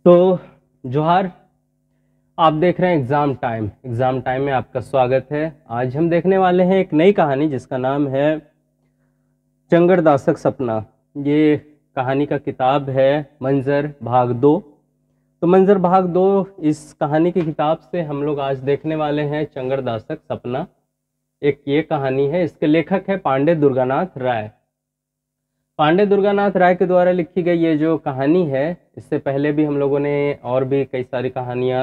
तो जोहार। आप देख रहे हैं एग्ज़ाम टाइम में आपका स्वागत है। आज हम देखने वाले हैं एक नई कहानी जिसका नाम है चंगड़दासक सपना। ये कहानी का किताब है मंजर भाग 2। तो मंजर भाग 2 इस कहानी की किताब से हम लोग आज देखने वाले हैं चंगड़दासक सपना। एक ये कहानी है, इसके लेखक है पांडे दुर्गानाथ राय। पांडे दुर्गानाथ राय के द्वारा लिखी गई ये जो कहानी है, इससे पहले भी हम लोगों ने और भी कई सारी कहानियाँ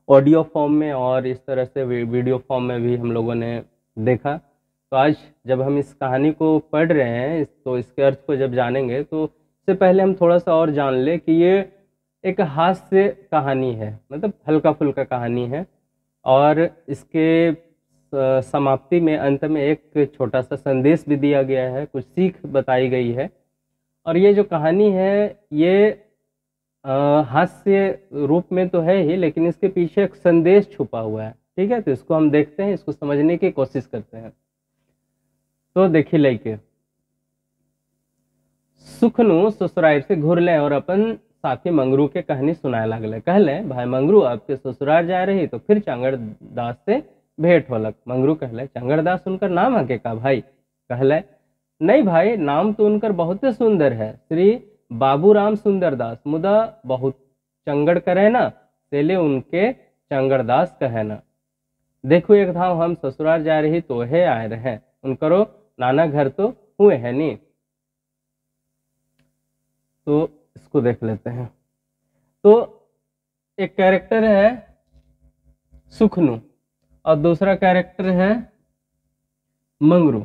ऑडियो फॉर्म में और इस तरह से वीडियो फॉर्म में भी हम लोगों ने देखा। तो आज जब हम इस कहानी को पढ़ रहे हैं तो इसके अर्थ को जब जानेंगे तो इससे पहले हम थोड़ा सा और जान ले कि ये एक हास्य कहानी है, मतलब हल्का फुल्का कहानी है। और इसके समाप्ति में अंत में एक छोटा सा संदेश भी दिया गया है, कुछ सीख बताई गई है। और ये जो कहानी है ये हास्य रूप में तो है ही, लेकिन इसके पीछे एक संदेश छुपा हुआ है। ठीक है, तो इसको हम देखते हैं, इसको समझने की कोशिश करते हैं। तो देखिए लइके, सुखनु ससुराल से घुरले और अपन साथी मंगरू के कहानी सुनाए लगले। कहले भाई मंगरू आपके ससुराल जा रही तो फिर चंगड़दास से भेंट होलक। मंगरू कहले चंगड़दास उनकर नाम है के का भाई? कहले नहीं भाई, नाम तो उनकर बहुत सुंदर है, श्री बाबूराम सुंदरदास, मुदा बहुत चंगड़ करे ना, तेले उनके चंगड़दास कहे ना। देखो एक धाम हम ससुराल जा रही तो है आए रहे, उनकरो नाना घर तो हुए है नी। तो इसको देख लेते हैं। तो एक कैरेक्टर है सुखनु और दूसरा कैरेक्टर है मंगरू।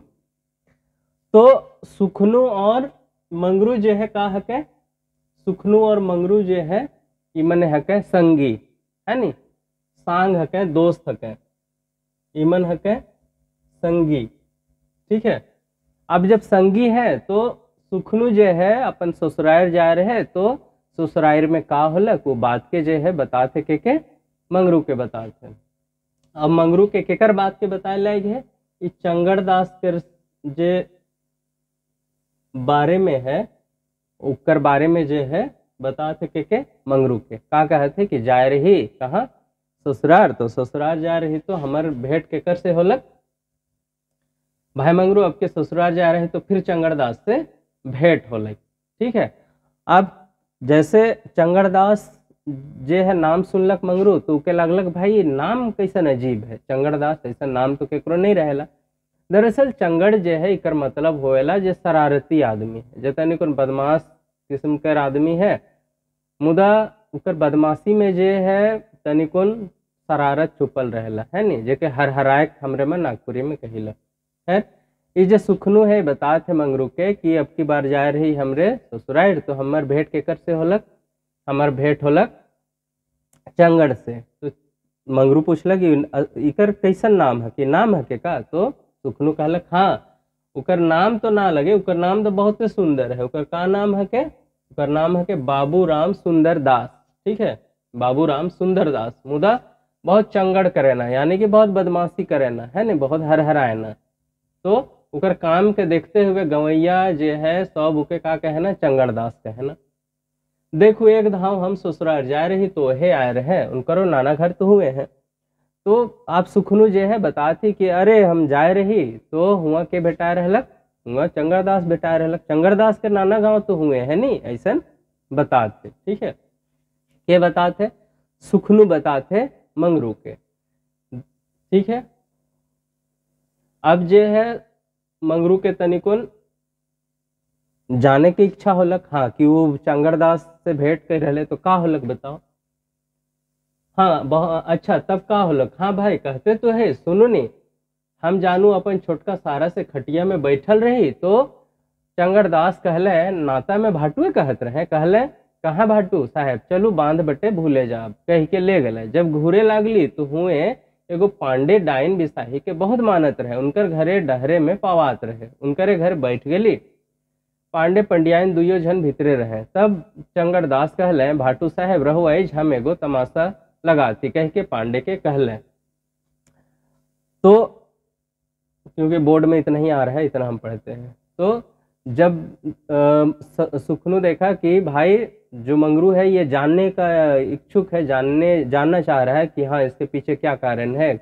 तो सुखनु और मंगरू जो है का हके, सुखनु और मंगरू जो है इमन हके संगी है नी, सांग हके दोस्त हके, इमन हके संगी। ठीक है, अब जब संगी है तो सुखनु जो है अपन ससुराल जा रहे तो ससुराल में का होलक वो बात के जो है बताते के मंगरू के बताते। अब मंगरू के केकर बात के बताए लायक है, इस चंगड़दास के जे बारे में है, उकर बारे में जो है बताते के मंगरू के का कहते कि जा रही कहाँ ससुराल, तो ससुराल जा रही तो हमार भेंट केकर से होलक भाई मंगरू आपके ससुराल जा रहे तो फिर चंगड़दास से भेंट होलक। ठीक है, अब जैसे चंगड़दास जे है नाम सुनलक मंगरू तो के लगलक भाई नाम कैसन अजीब है, चंगड़दास ऐसा नाम तो केकरो नहीं रहेला। दरअसल चंगड़ जे है इकर मतलब होएला जे शरारती आदमी है, जे तनिक बदमाश किस्म के आदमी है, मुदा उकर बदमाशी में जे है तनिकोन शरारत छुपल रहेला है नी, जे के हर हराए हमरे में नागपुरी में कहिला है। ये जो सुखनु है बताते मंगरू के कि अब की बार जा रही हमरे ससुराल तो हमार भेंट केकर से होलक, हमार भेंट होलक चंगड़ से। तो मंगरू पूछलक इकर कैसन नाम है कि नाम है के का? तो सुखनु कहलक हाँ उकर नाम तो ना लगे, उकर नाम तो बहुत सुंदर है। उकर का नाम है के? उकर नाम है के बाबूराम सुंदरदास। ठीक है, बाबूराम सुंदरदास, मुदा बहुत चंगड़ करे ना, यानी कि बहुत बदमाशी करे ना है ने, बहुत हर हराए ना। तो उकर काम के देखते हुए गवैया जे है सब उके का कहना चंगड़दास कहना। देखो एक धाम हम ससुराल जा रही तो हे आए रहे, उनकरो नाना घर तो हुए हैं। तो आप सुखनु जे है बताती कि अरे हम जाए रही तो हुआ के बेटा रहलक, हुआ चंगड़दास बेटा रहलक, चंगड़दास के नाना गांव तो हुए है नी, ऐसा बताते। ठीक है, के बताते? सुखनु बताते मंगरू के। ठीक है, अब जे है मंगरू के तनिकोन जाने की इच्छा होलक, हाँ कि वो चंगड़दास से भेंट कर रहे तो का होलक बताओ। हाँ अच्छा तब का होलक? हाँ भाई कहते तो है, सुनो नी, हम जानू अपन छोटका सारा से खटिया में बैठल रही तो चंगड़दास कहले नाता में भाटुए कहत रहे, कहले कहाँ भाटू साहब चलू बांध बटे भूले जा, कह के ले गले। जब घूरे लागली तो हुए एगो पांडे डाइन बिसाही के बहुत मानत रहे, उनकर घरे डहरे में पवात रहे, उनकरे घर बैठ गेली। पांडे पंडियाइन दुइयो जन भीतरे रहे। तब चंगड़दास कहले भाटू साहब रहो आई हम एगो तमाशा लगाती, कह के पांडे के कहले। तो क्योंकि बोर्ड में इतना ही आ रहा है, इतना हम पढ़ते हैं। तो जब सुखनू देखा कि भाई जो मंगरू है ये जानने का इच्छुक है, जानना चाह रहा है कि हाँ इसके पीछे क्या कारण है,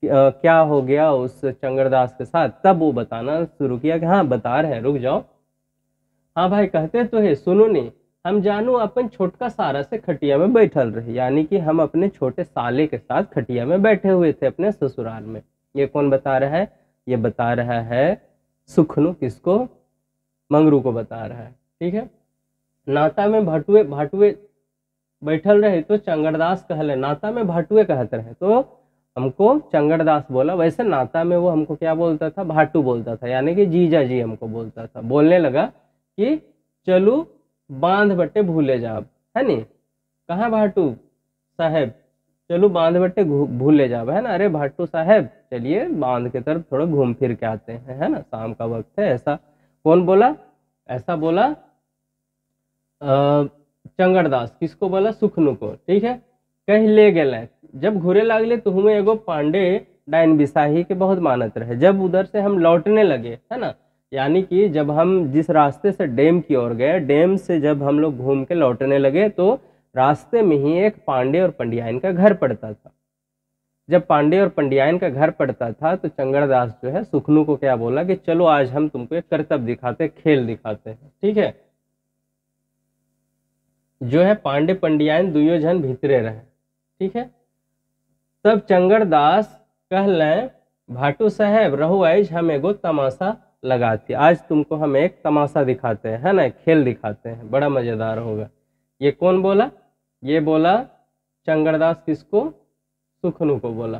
क्या हो गया उस चंगड़दास के साथ, तब वो बताना शुरू किया कि हाँ बता रहे हैं, रुक जाओ। हाँ भाई कहते तो है, सुनो नहीं, हम जानू अपन छोटका सारा से खटिया में बैठल रहे, यानी कि हम अपने छोटे साले के साथ खटिया में बैठे हुए थे अपने ससुराल में। ये कौन बता रहा है? ये बता रहा है सुखनू। किसको? मंगरू को बता रहा है। ठीक है। नाता में भाटुए भाटुए बैठल रहे तो चंगड़दास कहले, नाता में भाटुए कहते रहे तो हमको चंगड़दास बोला। वैसे नाता में वो हमको क्या बोलता था? भाटू बोलता था, यानी कि जीजा जी हमको बोलता था। बोलने लगा कि चलू बांध बट्टे भूले जाब, है नी? कहाँ भाटू साहब? चलो बांध बट्टे भूले जाब, है ना? अरे भाटू साहब चलिए बांध के तरफ थोड़ा घूम फिर के आते हैं, है ना, शाम का वक्त है। ऐसा कौन बोला? ऐसा बोला चंगड़दास। किसको बोला? सुखनू को। ठीक है। कहीं ले गए, जब घूरे लागले तो हमें एगो पांडे डाइन बिसाही के बहुत मानत रहे। जब उधर से हम लौटने लगे, है ना, यानी कि जब हम जिस रास्ते से डैम की ओर गए, डैम से जब हम लोग घूम के लौटने लगे तो रास्ते में ही एक पांडे और पंडियाइन का घर पड़ता था। जब पांडे और पंडियाइन का घर पड़ता था तो चंगड़दास जो है सुखनू को क्या बोला कि चलो आज हम तुमको एक करतब दिखाते, खेल दिखाते हैं। ठीक है। जो है पांडे पंडियाइन दुयो जन भीतरे रहे। ठीक है। तब चंगड़दास कहले, भाटू साहब रहो आज हम एगो तमाशा लगाते, आज तुमको हम एक तमाशा दिखाते हैं, है ना, खेल दिखाते हैं, बड़ा मजेदार होगा। ये कौन बोला? ये बोला चंगड़दास। किसको? सुखनू को बोला।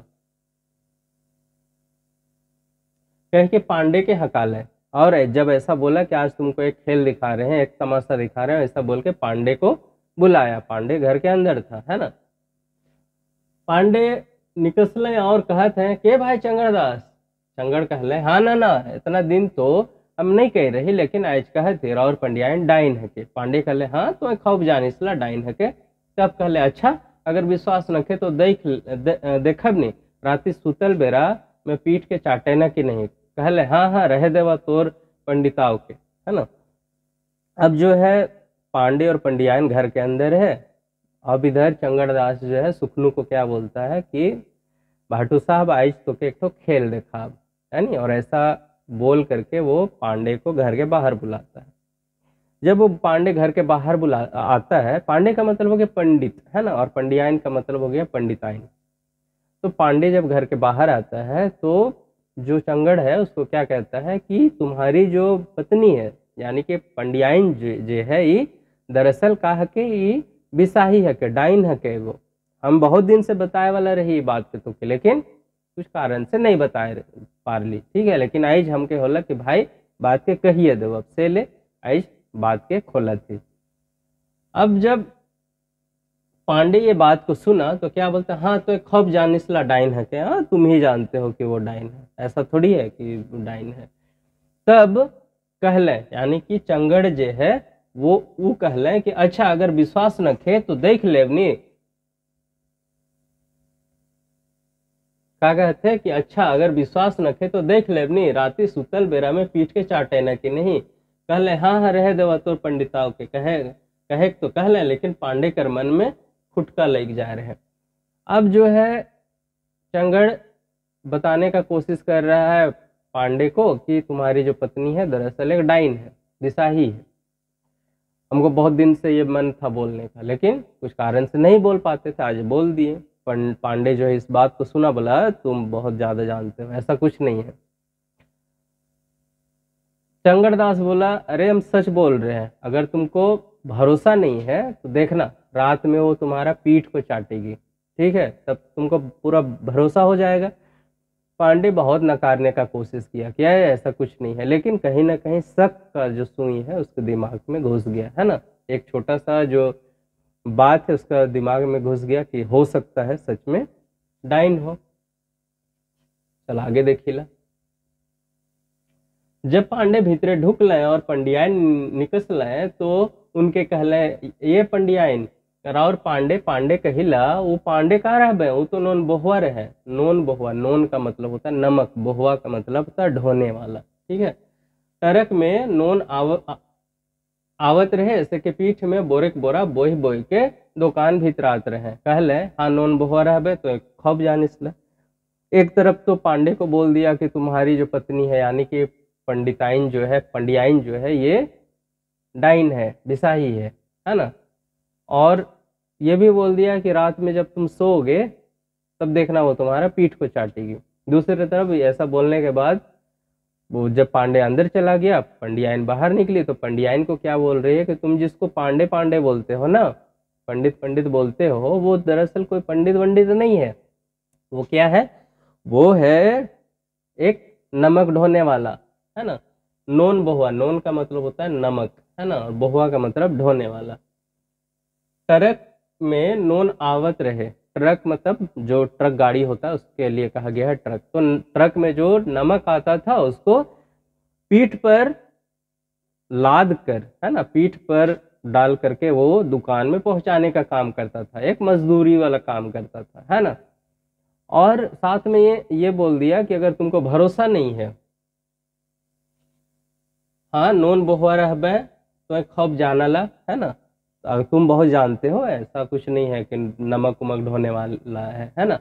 कह के पांडे के हकाले, और जब ऐसा बोला कि आज तुमको एक खेल दिखा रहे हैं, एक तमाशा दिखा रहे हैं, ऐसा बोल के पांडे को बुलाया। पांडे घर के अंदर था, है ना। पांडे निकसले और कहते हैं के भाई चंगड़दास? चंगड़ कहले, हाँ ना ना इतना दिन तो हम नहीं कह रही, लेकिन आज कहे थे और पंडियाइन डाइन है के। पांडे कहले, हाँ तो खूब जानिसला डाइन है के। तब कहले, अच्छा अगर विश्वास नखे तो देखब नहीं, राति सुतल बेरा में पीठ के चाटे न कि नहीं। कहले, हाँ हाँ रह देवा तोर पंडिताओं के, है ना। अब जो है पांडे और पंडियाइन घर के अंदर है। अब इधर चंगड़दास जो है सुखनू को क्या बोलता है कि भाटू साहब आज तो के एक तो खेल देखा, है नहीं, और ऐसा बोल करके वो पांडे को घर के बाहर बुलाता है। जब वो पांडे घर के बाहर आता है, पांडे का मतलब हो गया पंडित, है ना, और पंडियाइन का मतलब हो गया पंडिताइन। तो पांडे जब घर के बाहर आता है तो जो चंगड़ है उसको क्या कहता है कि तुम्हारी जो पत्नी है, यानी कि पंडियाइन जो है ये दरअसल का है कि ये बिसाही है के, डाइन है के। वो हम बहुत दिन से बताए वाला रही ये बात पे तो के, लेकिन कुछ कारण से नहीं बताए पारली। ठीक है। लेकिन आज हमके होला कि भाई बात के कहिए दो, अब से ले आज बात के खोला थी। अब जब पांडे ये बात को सुना तो क्या बोलते हैं, हाँ तो एक खूब जानिसला डाइन है क्या? हाँ तुम ही जानते हो कि वो डाइन है, ऐसा थोड़ी है कि डाइन है। तब कहले, यानी कि चंगड़ जे है वो कहले कि अच्छा अगर विश्वास न खे तो देख लेवनी। क्या कहते कि अच्छा अगर विश्वास न खे तो देख लेवनी, राति सुतल बेरा में पीठ के चाटे न कि नहीं। कहले, हाँ हाँ रह देवा तो पंडिताओं के। कहे तो कहले, लेकिन पांडे कर मन में खुटका लग जा रहे हैं। अब जो है चंगड़ बताने का कोशिश कर रहा है पांडे को कि तुम्हारी जो पत्नी है दरअसल एक डाइन है, दिशाही है। हमको बहुत दिन से ये मन था बोलने का, लेकिन कुछ कारण से नहीं बोल पाते थे, आज बोल दिए। पांडे जो है इस बात को सुना, बोला तुम बहुत ज्यादा जानते हो, ऐसा कुछ नहीं है। चंगड़दास बोला, अरे हम सच बोल रहे हैं, अगर तुमको भरोसा नहीं है तो देखना रात में वो तुम्हारा पीठ को चाटेगी, ठीक है, तब तुमको पूरा भरोसा हो जाएगा। पांडे बहुत नकारने का कोशिश किया, क्या है ऐसा कुछ नहीं है, लेकिन कहीं ना कहीं शक का जो सुई है उसके दिमाग में घुस गया, है ना, एक छोटा सा जो बात है उसका दिमाग में घुस गया कि हो सकता है सच में डाइन हो। चल आगे देखिला। जब पांडे भीतरे ढुक लाए और पंडियाइन निकस लाए तो उनके कहले, ये पंडियाइन और पांडे कहिला, वो पांडे कहाँ रह, वो तो नोन बहुआ रहे। नोन बहुआ, नोन का मतलब होता है नमक, बहुआ का मतलब होता है ढोने वाला, ठीक है। टरक में नोन आवत रहे, ऐसे के पीठ में बोरे के बोरा बोही बोही के दुकान भीतर आत रहे। कहले हाँ नोन बोहा रहबे तो खब जानिस ले। एक तरफ तो पांडे को बोल दिया कि तुम्हारी जो पत्नी है यानी कि पंडिताइन जो है, पंडियाइन जो है, ये डाइन है, बिसाही है ना। और ये भी बोल दिया कि रात में जब तुम सोओगे तब देखना वो तुम्हारा पीठ को चाटेगी। दूसरी तरफ ऐसा बोलने के बाद वो जब पांडे अंदर चला गया, पंडियाइन बाहर निकली, तो पंडियाइन को क्या बोल रही है कि तुम जिसको पांडे पांडे बोलते हो ना, पंडित पंडित बोलते हो, वो दरअसल कोई पंडित वंडित नहीं है। वो क्या है? वो है एक नमक ढोने वाला, है ना। नोन बहुआ, नोन का मतलब होता है नमक, है ना, और बहुआ का मतलब ढोने वाला। ट्रक में नोन आवत रहे, ट्रक मतलब जो ट्रक गाड़ी होता है उसके लिए कहा गया है ट्रक। तो ट्रक में जो नमक आता था उसको पीठ पर लाद कर, है ना, पीठ पर डाल करके वो दुकान में पहुंचाने का काम करता था, एक मजदूरी वाला काम करता था, है ना। और साथ में ये बोल दिया कि अगर तुमको भरोसा नहीं है, हाँ नोन बहुआ रहबे तो खब जानला, है ना, अगर तुम बहुत जानते हो, ऐसा कुछ नहीं है कि नमक उमक ढोने वाला है ना।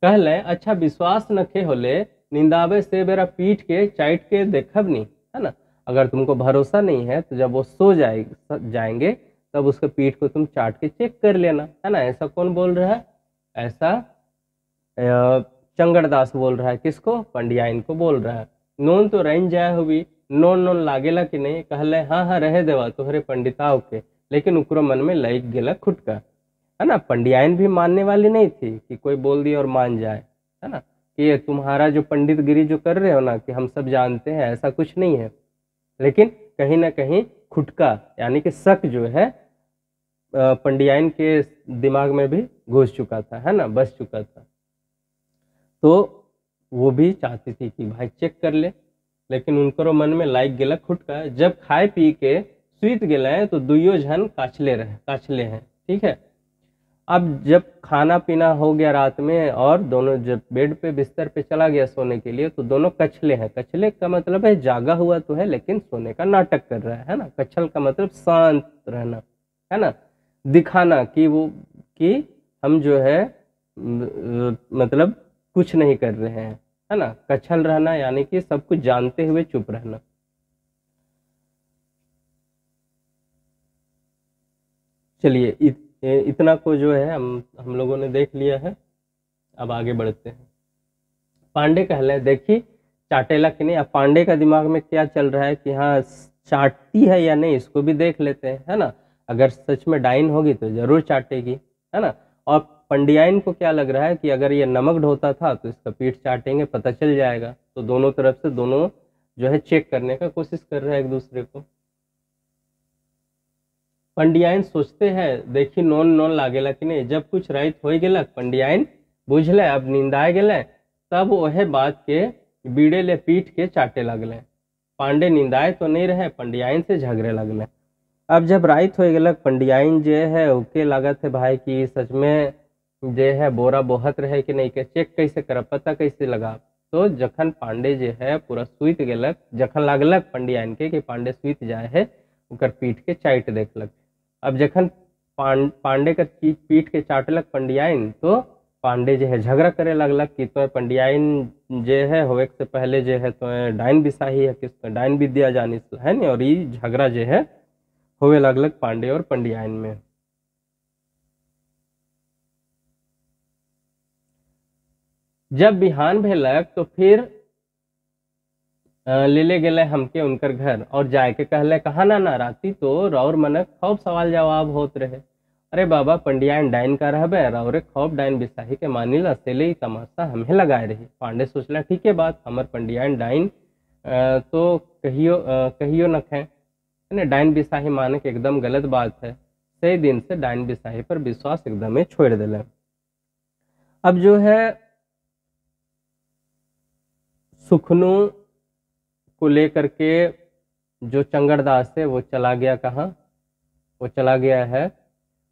कहले अच्छा विश्वास नखे होले निंदावे से बेरा पीठ के चाइट के देखब नहीं, है ना। अगर तुमको भरोसा नहीं है तो जब वो सो जाएंगे तब उसके पीठ को तुम चाट के चेक कर लेना, है ना। ऐसा कौन बोल रहा है? ऐसा चंगड़दास बोल रहा है। किसको? पंडियाइन को बोल रहा है। नोन तो रैन जाए हुई, नोन नोन लागेला कि नहीं? कहले हाँ हाँ रहे देवा तोहरे पंडिताओं के, लेकिन उकरो मन में लग गेला खुटका, है ना। पंडियाइन भी मानने वाली नहीं थी कि कोई बोल दिया और मान जाए, है ना, कि ये तुम्हारा जो पंडित गिरी जो कर रहे हो ना कि हम सब जानते हैं, ऐसा कुछ नहीं है। लेकिन कहीं ना कहीं खुटका यानी कि शक जो है पंडियाइन के दिमाग में भी घुस चुका था, है ना, बस चुका था। तो वो भी चाहती थी कि भाई चेक कर ले, लेकिन उनको मन में लाइक गेला खुटका। जब खाए पी के सुत गए तो दुइयो जन काछले हैं, ठीक है। अब जब खाना पीना हो गया रात में और दोनों जब बेड पे बिस्तर पे चला गया सोने के लिए, तो दोनों कछले हैं। कछले का मतलब है जागा हुआ तो है लेकिन सोने का नाटक कर रहा है ना। कछल का मतलब शांत रहना, है ना, दिखाना कि वो कि हम जो है मतलब कुछ नहीं कर रहे हैं, है ना। कछल रहना यानी कि सब कुछ जानते हुए चुप रहना। चलिए इतना को जो है हम लोगों ने देख लिया है। अब आगे बढ़ते हैं। पांडे कहले देखी चाटेला कि नहीं। अब पांडे का दिमाग में क्या चल रहा है कि हाँ चाटती है या नहीं, इसको भी देख लेते हैं, है ना। अगर सच में डाइन होगी तो जरूर चाटेगी, है ना। और पंडियाइन को क्या लग रहा है कि अगर ये नमक ढोता था तो इसका पीठ चाटेंगे, पता चल जाएगा। तो दोनों तरफ से दोनों जो है चेक करने का कोशिश कर रहे हैं एक दूसरे को। पंडियाइन सोचते हैं देखी नोन नोन लागेला कि नहीं। जब कुछ राइत हो गेलक पंडियाइन बुझले अब निंदाए गेले, तब वह बात के बीड़े ले पीठ के चाटे लगले। पांडे निंदाए तो नहीं रहे, पंडियाइन से झगड़े लगले। अब जब राइत हो गेलक पंडियाइन जे है ओके लागत है भाई कि सच में जे है बोरा बोहत रहे कि नहीं के चेक कैसे करब, पता कैसे लगा। तो जखन पांडे जे है पूरा सुत गेलक, जखन लागलक पंडियाइन के कि पांडे सुत जाए है, उकर पीठ के चाट देखलक। अब जखन पांडे का पीठ के चाटलक पंडियाइन, तो पांडे जो है झगड़ा करे लगलक कि तो पंडियाइन जे है होवे से पहले जो है तो डाइन बिसाही है, किस डाइन विद्या जानी है नहीं। और ये झगड़ा जो है होवे लगलक पांडे और पंडियाइन में। जब बिहान भेलक तो फिर ले गेले हमके उनकर घर और जाके कहले कहा ना राती तो और मनक खूब सवाल जवाब होत रहे। अरे बाबा पंडियाइन डाइन का रहबे और खूब डाइन बिसाही के मानिला से ले तमाशा हमें लगाए रही। पांडे सोचला ठीक है बात, हमार पंडियाइन डाइन तो कहियो न खे, डाइन बिसाही माने के एकदम गलत बात है। सही दिन से डाइन बिसाही पर विश्वास एकदम छोड़ दिले। अब जो है सुखनू को लेकर के जो चंगड़दास है वो चला गया कहाँ? वो चला गया है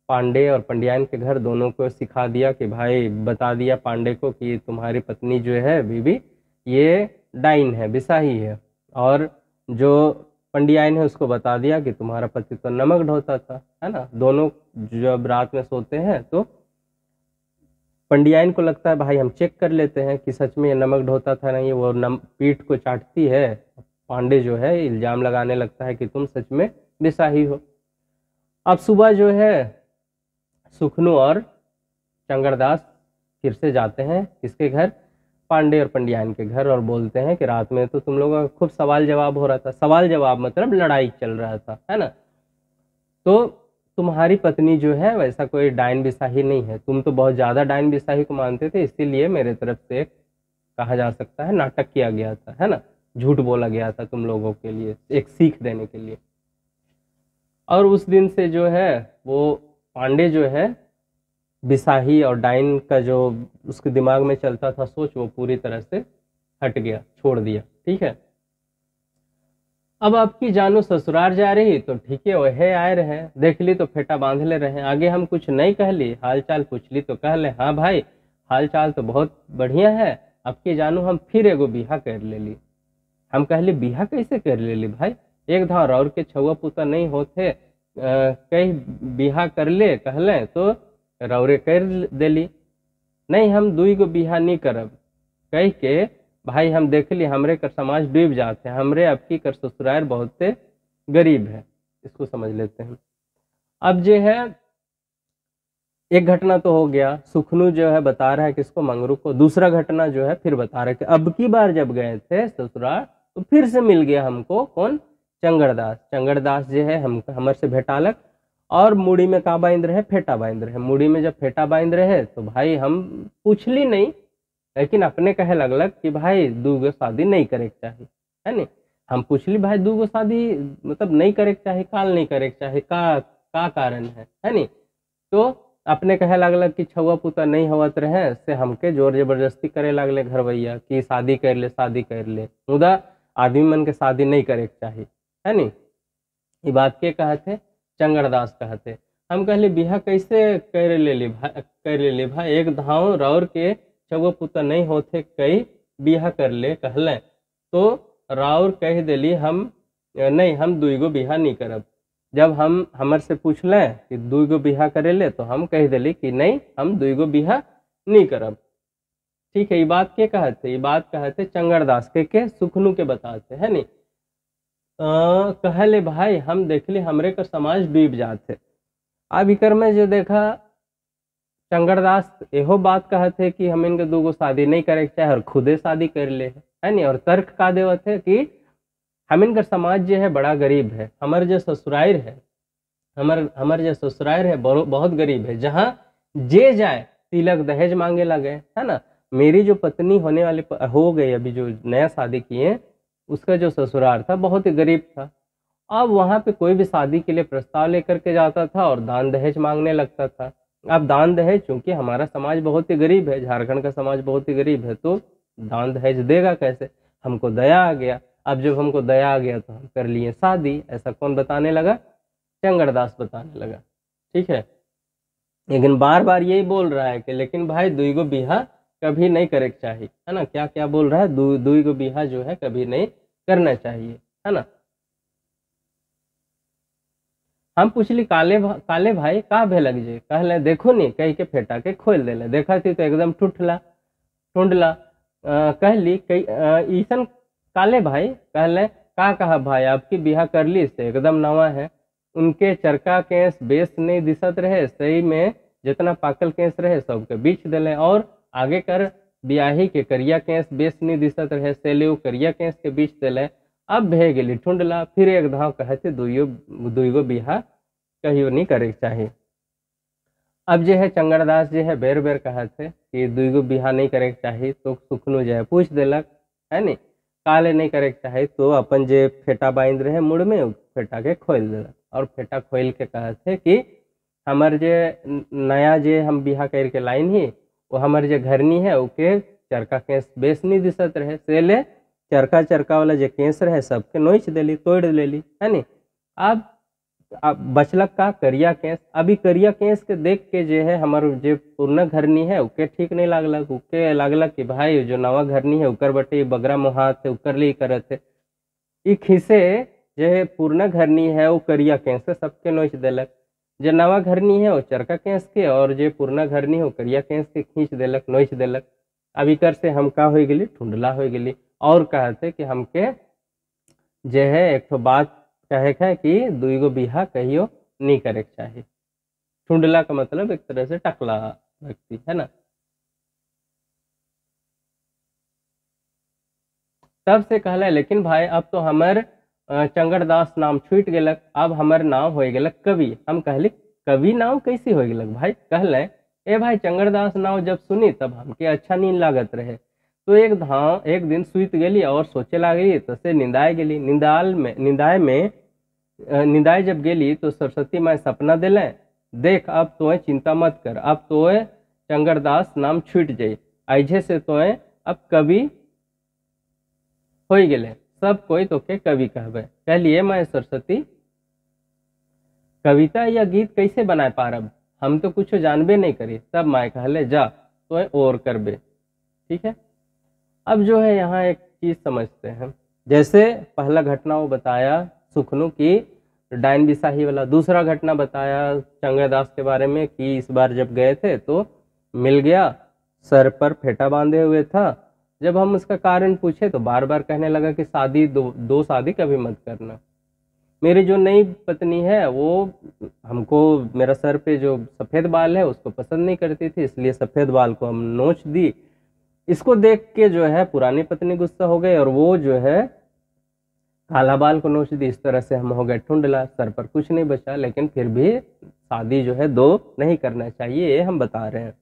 पांडे और पंडियाइन के घर। दोनों को सिखा दिया कि भाई बता दिया पांडे को कि तुम्हारी पत्नी जो है बीबी ये डाइन है, बिसाही है। और जो पंडियाइन है उसको बता दिया कि तुम्हारा पति तो नमक ढोता था, है ना। दोनों जब रात में सोते हैं तो पंडियाइन को लगता है भाई हम चेक कर लेते हैं कि सच में ये नमक ढोता था नहीं। वो पीठ को चाटती है, पांडे जो है इल्जाम लगाने लगता है कि तुम सच में बिसाही हो। अब सुबह जो है सुखनू और चंगड़दास फिर से जाते हैं किसके घर, पांडे और पंडियाइन के घर, और बोलते हैं कि रात में तो तुम लोगों का खूब सवाल जवाब हो रहा था। सवाल जवाब मतलब लड़ाई चल रहा था, है ना। तो तुम्हारी पत्नी जो है वैसा कोई डायन बिसाही नहीं है, तुम तो बहुत ज्यादा डायन बिसाही को मानते थे, इसीलिए मेरे तरफ से कहा जा सकता है नाटक किया गया था, है ना। झूठ बोला गया था तुम लोगों के लिए, एक सीख देने के लिए। और उस दिन से जो है वो पांडे जो है बिसाही और डाइन का जो उसके दिमाग में चलता था सोच, वो पूरी तरह से हट गया, छोड़ दिया। ठीक है। अब आपकी जानू ससुराल जा रही तो ठीक है, वह आए रहे, देख ली तो फेटा बांध ले रहे। आगे हम कुछ नहीं कह ली, हाल चाल पूछ ली तो कह ले हाँ भाई हाल चाल तो बहुत बढ़िया है। आपकी जानू हम फिर एगो बिहा कर ले ली। हम कहली बिहा कैसे कर ले ली भाई, एक धार और के छुआ पुता नहीं होते, कई बिहा कर ले कहले तो रौरे कर देली। नहीं हम दुई गो बिहा नहीं करब कह के भाई हम देख ली हमरे कर समाज डूब जाते हैं, हमरे अब की कर ससुराल बहुत गरीब है। इसको समझ लेते हैं। अब जो है एक घटना तो हो गया, सुखनू जो है बता रहा है किसको, मंगरू को। दूसरा घटना जो है फिर बता रहा है कि अब की बार जब गए थे ससुराल तो फिर से मिल गया हमको कौन, चंगड़दास। चंगड़दास जो है हम हमर से भेटालक और मुड़ी में का बांध रहे, फेटा बांध रहे। मुड़ी में जब फेटा बांध रहे तो भाई हम पूछली नहीं, लेकिन अपने कहे लगलक कि भाई दूगो शादी नहीं करे के चाहिए, है नी। हम पूछली भाई दूगो शादी मतलब नहीं करे के चाहिए, काल नहीं करे के चाहिए, का कारण है नी। तो अपने कहे लगलक कि छुआ पुता नहीं होवत रहे से हमके जोर जबरदस्ती करे लगले घरवैया कि शादी कर ले शादी कर ले, मुदा आदमी मन के शादी नहीं करे के चाहिए, है नी। ये बात के कहते, चंगड़दास कहते। हम कहले बिहा कैसे कर ले ली भाई, कर ले भाई एक धाव रौर के छुआ पुता नहीं होते कई बिहा कर ले कहले तो राउर कह दिली हम नहीं हम दुईगो बिहा नहीं करब। जब हम हमर से पूछ लें कि दुईगो बिहा करे ले तो हम कह दिली कि नहीं हम दुईगो बिहा नहीं करब। ठीक है। ये बात के कहते, ये बात कहते चंगड़दास के सुखनू के बताते, है नी। कहले भाई हम देख ले हमरे का समाज डूब जाते। अब इकर में जो देखा चंगड़दास एहो बात कहते कि हम इनके दूगो शादी नहीं करे के चाहे और खुदे शादी कर ले, है नी। और तर्क का देवत है कि हम इनका समाज जो है बड़ा गरीब है, हमारे जो ससुराल है हमारे जो ससुराल है बहुत गरीब है, जहाँ जे जाए तिलक दहेज मांगे लगे, है ना। मेरी जो पत्नी होने वाली हो गई अभी जो नया शादी किए, उसका जो ससुराल था बहुत ही गरीब था। अब वहाँ पे कोई भी शादी के लिए प्रस्ताव लेकर के जाता था और दान दहेज मांगने लगता था। अब दान दहेज चूंकि हमारा समाज बहुत ही गरीब है, झारखंड का समाज बहुत ही गरीब है, तो दान दहेज देगा कैसे। हमको दया आ गया। अब जब हमको दया आ गया तो हम कर लिए शादी। ऐसा कौन बताने लगा, चंगड़दास बताने लगा। ठीक है। लेकिन बार बार यही बोल रहा है कि लेकिन भाई दुईगो बिहा कभी नहीं करे के चाहिए, है ना। क्या क्या बोल रहा है, दुईगो बिहा जो है कभी नहीं करना चाहिए, है ना। हम पूछली काले भाई का भेलक जे, कहले देखो नी कह के फेटा के खोल देले, देखा थी तो एकदम टूंडला। कहली ईसन काले भाई कहले का कहा भाई आपकी बिहा कर ली से एकदम नवा है। उनके चरका केस बेस नहीं दिसत रहे, सही में जितना पाकल केस रहे सबके बीच दिले, और आगे कर बियाही के करिया केस बेस नहीं दिसत रहे, सेले करिया केस के बीच दिले। अब भे गेली ठुंडला, फिर एक धाव कहते दुईगो बिहा कहियो नहीं करे चाहिए। अब जो है चंगड़दास जो है बेर बेर कहते कि दुईगो बिहा नहीं करे चाहिए, तो सुखनू जो है पूछ दिलक, है नी काले नहीं करे चाहे, तो अपन जे फेटा बांध रहे मुड़ में फेटा के खोल दिलक, और फेटा खोल के कहते कि हमार जे नया जे हम बिहा करके लाइन ही वो हमार जे घरनी है ओके चरका केस बेस नहीं दिसत रहे, से ले चरका वाला जे केस रहे सबके नोच देली, तोड़ लेली, है नी। अब बचलक का करिया केस। अभी करिया केस के देख के जे है हमार जे पुरना घरनी है उके ठीक नहीं लागलक, उके लागलक कि भाई जो नवा घरनी है उकर बटे बगरा मुहात है उकर लिए करत है। ई खीसे जे पूर्णा घरनी है वो करिया केस से सबके नोच देलक, जे नवा घरनी है वो चरका केस के, और जे पूर्णा घरनी है वो करिया केस के खींच देलक, नोच देलक। अब इकर से हम का हो गेली, ठुंडला हो गेली। और कहते कि हमके जे है एक तो बात कहे है कि दुईगो बिहा कहियो नहीं करे के चाहिए। ठुंडला का मतलब एक तरह से टकला व्यक्ति है ना। तब से कहला लेकिन भाई अब तो हमर चंगड़दास नाम छूट गेलक, अब हमर नाम हो गेलक कवि। हम कहली कवि नाम कैसे हो गेलक भाई? कहले ए भाई चंगड़दास नाम जब सुनी तब हमके अच्छा नींद लागत रहे, तो एक दिन सुत गेली और सोचे लागली, तो से निंदाए गेली। निंदाए जब गेली तो सरस्वती माँ सपना दिले, देख अब तोए चिंता मत कर, अब तोए चंगड़दास नाम छूट जाई, ऐझे से तोए अब कवि हो गेले, सब कोई तोके कवि कहबे। कहलिए मैं सरस्वती कविता या गीत कैसे बनाए पारब, हम तो कुछ जानबे नहीं करी। तब माए कहले जा तो और करबे। ठीक है। अब जो है यहाँ एक चीज समझते हैं, जैसे पहला घटना वो बताया सुखनू की डायन बिसाही वाला, दूसरा घटना बताया चंगड़दास के बारे में कि इस बार जब गए थे तो मिल गया, सर पर फेटा बांधे हुए था। जब हम उसका कारण पूछे तो बार बार कहने लगा कि शादी दो शादी कभी मत करना। मेरी जो नई पत्नी है वो हमको, मेरा सर पे जो सफ़ेद बाल है उसको पसंद नहीं करती थी, इसलिए सफ़ेद बाल को हम नोच दी। इसको देख के जो है पुरानी पत्नी गुस्सा हो गई और वो जो है काला बाल को नोच दी। इस तरह से हम हो गए ठुंडला, सर पर कुछ नहीं बचा। लेकिन फिर भी शादी जो है दो नहीं करना चाहिए, ये हम बता रहे हैं।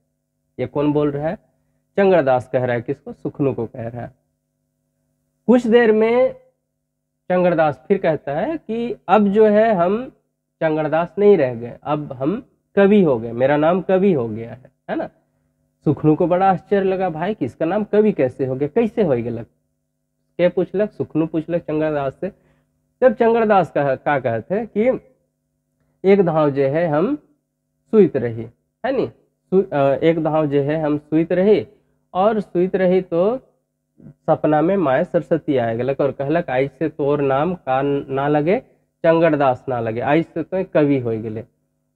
ये कौन बोल रहा है? चंगड़दास कह रहा है। किसको? सुखनू को कह रहा है। कुछ देर में चंगड़दास फिर कहता है कि अब जो है हम चंगड़दास नहीं रह गए, अब हम कवि हो गए, मेरा नाम कवि हो गया है ना। सुखनू को बड़ा आश्चर्य लगा, भाई किसका नाम कवि कैसे हो गया, कैसे हो गया? क्या पूछलक? सुखनू पूछलक चंगड़दास से। तब चंगड़दास का कहते कि एक धाव जो है हम सुइत रही, है नी, एक धाव जो है हम सुइत रही, और सुइत रही तो सपना में माए सरस्वती आए गलक और कहलक आज से तोर नाम का ना लगे, चंगड़दास ना लगे, आज से तो कवि हो गए।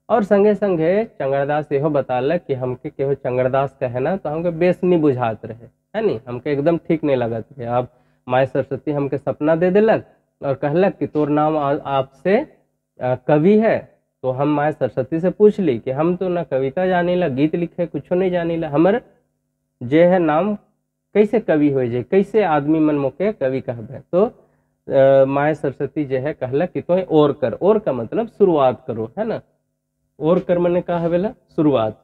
और संगे संगे चंगड़दास यहो बतालक कि हमके केहो चंगड़दास कहे ना तो हमके बेस नहीं बुझात रहे, है नी, हमके एकदम ठीक नहीं लगत रहे। अब माए सरस्वती हमके सपना दे दिलक और कहलक कि तोर नाम आपसे कवि है। तो हम माए सरस्वती से पूछ ली कि हम तो ना कविता जानी ला, गीत लिखे कुछ नहीं जानी ला, हमर जे है नाम कैसे कवि हो जाए, कैसे आदमी मन मोके कवि कहबे। तो माए सरस्वती जो है कहलक कि तो और कर, और का मतलब शुरुआत करो, है ना। और कर मने का हवेला शुरुआत।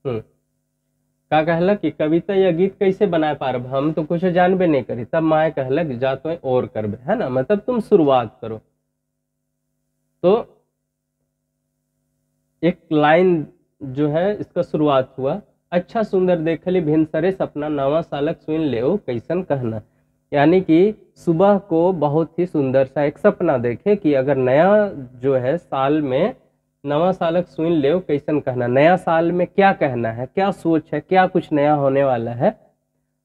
का कहलक कि कविता या गीत कैसे बनाए पारब, हम तो कुछ जानबे नहीं करी। तब माए कहलक जा तो और करबे, है ना, मतलब तुम शुरुआत करो। तो एक लाइन जो है इसका शुरुआत हुआ, अच्छा सुंदर देखली भिनसरे सपना नवा सालक सुन ले कैसन कहना। यानी कि सुबह को बहुत ही सुंदर सा एक सपना देखे कि अगर नया जो है साल में नवा सालक सुन ले कैसन कहना, नया साल में क्या कहना है, क्या सोच है, क्या कुछ नया होने वाला है।